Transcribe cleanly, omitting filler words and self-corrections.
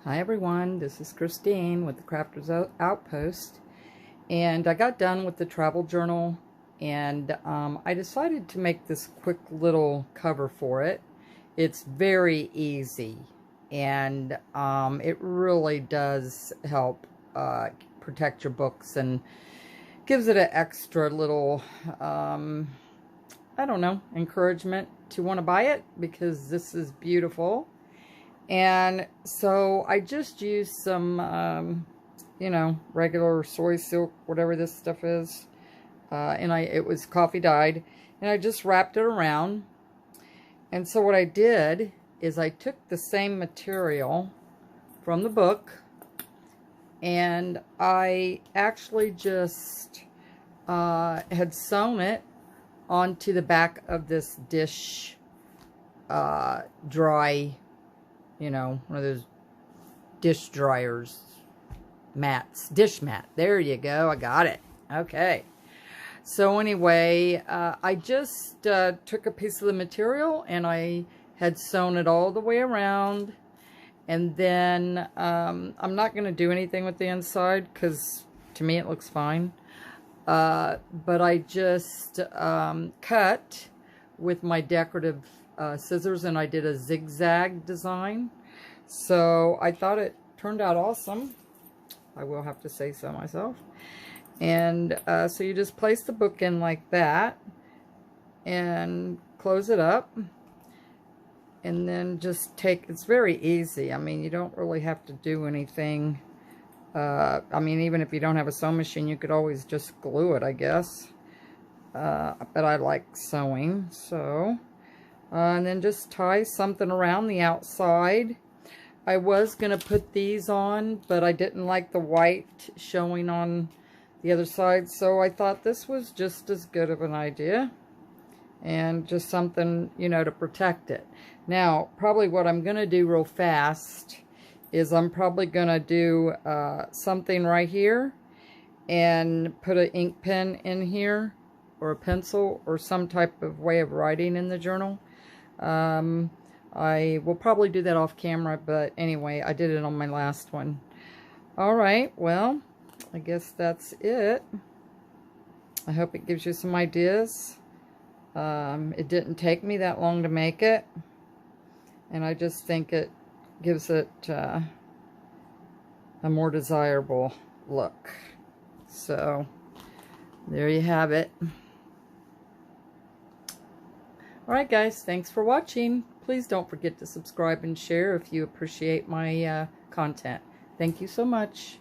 Hi everyone, this is Christine with the Crafters Outpost, and I got done with the travel journal, and I decided to make this quick little cover for it. It's very easy, and it really does help protect your books and gives it an extra little, I don't know, encouragement to want to buy it because this is beautiful. And so I just used some, regular soy silk, whatever this stuff is. And it was coffee dyed. And I just wrapped it around. And so what I did is I took the same material from the book. And I actually just had sewn it onto the back of this dish dry, one of those dish dryers mats, dish mat. There you go. I got it. Okay. So anyway, I just took a piece of the material and I had sewn it all the way around. And then I'm not going to do anything with the inside because to me it looks fine. But I just cut with my decorative scissors, and I did a zigzag design. So I thought it turned out awesome. I will have to say so myself. And so you just place the book in like that and close it up, and then just it's very easy. I mean, you don't really have to do anything. I mean, even if you don't have a sewing machine, you could always just glue it, I guess. But I like sewing, so and then just tie something around the outside. I was going to put these on, but I didn't like the white showing on the other side, so I thought this was just as good of an idea. And just something, to protect it. Now, probably what I'm going to do real fast is I'm probably going to do something right here and put an ink pen in here, or a pencil, or some type of way of writing in the journal. I will probably do that off camera, but anyway, I did it on my last one. Alright, well, I guess that's it. I hope it gives you some ideas. It didn't take me that long to make it, and I just think it gives it a more desirable look. So, there you have it. Alright guys, thanks for watching. Please don't forget to subscribe and share if you appreciate my content. Thank you so much.